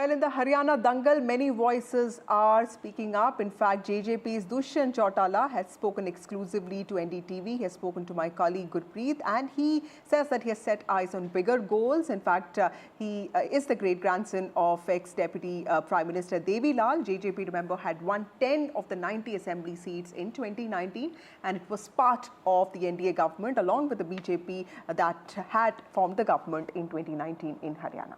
Well, in the Haryana Dangal, many voices are speaking up. In fact, JJP's Dushyant Chautala has spoken exclusively to NDTV. He has spoken to my colleague Gurpreet, and he says that he has set eyes on bigger goals. In fact, he is the great-grandson of ex-Deputy Prime Minister Devi Lal. JJP, remember, had won 10 of the 90 assembly seats in 2019, and it was part of the NDA government, along with the BJP that had formed the government in 2019 in Haryana.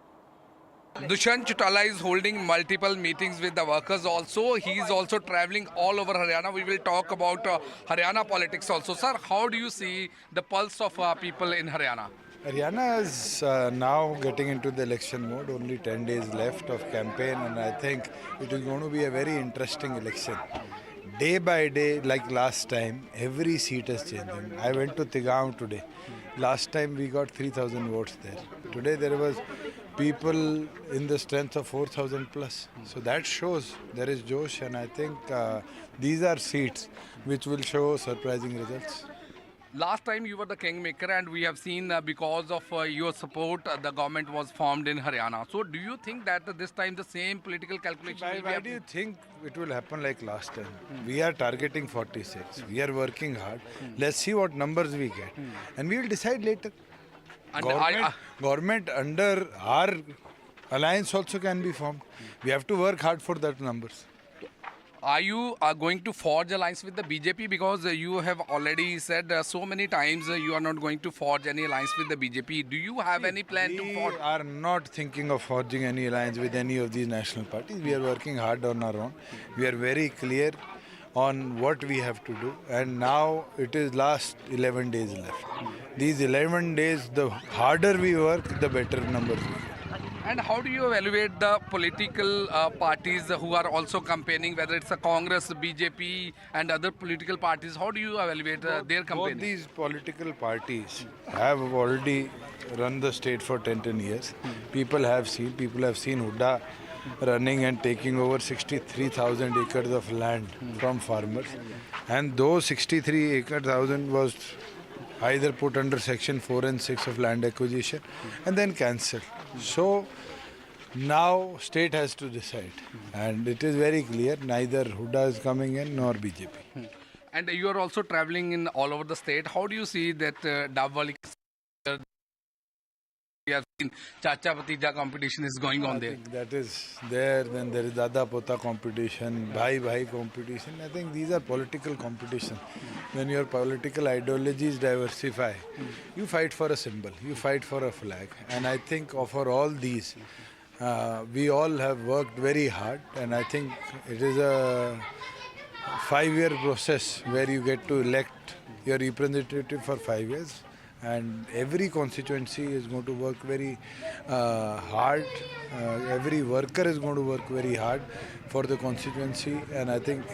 Dushyant Chautala is holding multiple meetings with the workers also. He is also traveling all over Haryana. We will talk about Haryana politics also. Sir, how do you see the pulse of people in Haryana? Haryana is now getting into the election mode. Only 10 days left of campaign, and I think it is going to be a very interesting election. Day by day, like last time, every seat is changing. I went to Tigaon today. Last time we got 3,000 votes there. Today there was people in the strength of 4,000 plus. So that shows there is Josh, and I think these are seats which will show surprising results. Last time you were the kingmaker, and we have seen because of your support, the government was formed in Haryana. So do you think that this time the same political calculation Why do you think it will happen like last time? We are targeting 46. We are working hard. Let's see what numbers we get. And we will decide later. And government under our alliance also can be formed. We have to work hard for that numbers. Are you going to forge alliance with the BJP? Because you have already said so many times you are not going to forge any alliance with the BJP. Do you have any plan to forge? We are not thinking of forging any alliance with any of these national parties. We are working hard on our own. We are very clear on what we have to do, and now it is last 11 days left. These 11 days, the harder we work, the better numbers we get. And how do you evaluate the political parties who are also campaigning, whether it's a Congress, BJP and other political parties? How do you evaluate their campaigning? Both these political parties have already run the state for 10 years. People have seen Hooda running and taking over 63,000 acres of land from farmers. And those 63 acres was either put under section 4 and 6 of land acquisition and then cancelled. So now state has to decide, and it is very clear neither Hooda is coming in nor BJP. And you are also traveling in all over the state. How do you see that Dabwali? We have seen Chacha Bhatija competition is going on there. That is there. Then there is Dada Pota competition, Bhai Bhai competition. I think these are political competition. When your political ideologies diversify, you fight for a symbol, you fight for a flag. And I think for all these, we all have worked very hard. And I think it is a 5-year process where you get to elect your representative for 5 years. And every constituency is going to work very hard. Every worker is going to work very hard for the constituency, and I think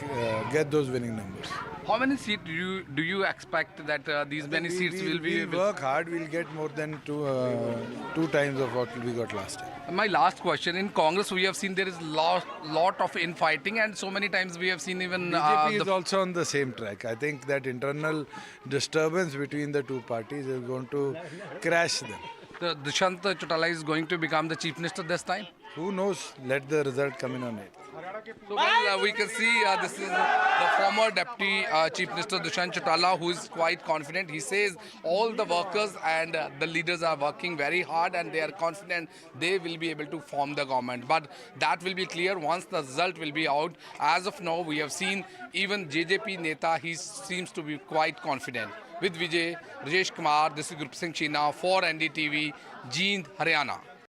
get those winning numbers. How many seats do you expect that these many seats will be? We'll work hard. We'll get more than two times of what we got last time. My last question: in Congress, we have seen there is lot of infighting, and so many times we have seen even BJP is also on the same track. I think that internal disturbance between the two parties is going to crash them. Dushyant Chautala is going to become the chief minister this time. Who knows? Let the result come in on it. So, well, we can see this is the former Deputy Chief Minister Dushyant Chautala, who is quite confident. He says all the workers and the leaders are working very hard, and they are confident they will be able to form the government. But that will be clear once the result will be out. As of now, we have seen even JJP Neta, he seems to be quite confident. With Vijay, Rajesh Kumar, this is Gurpreet Singh Cheena for NDTV, Jind, Haryana.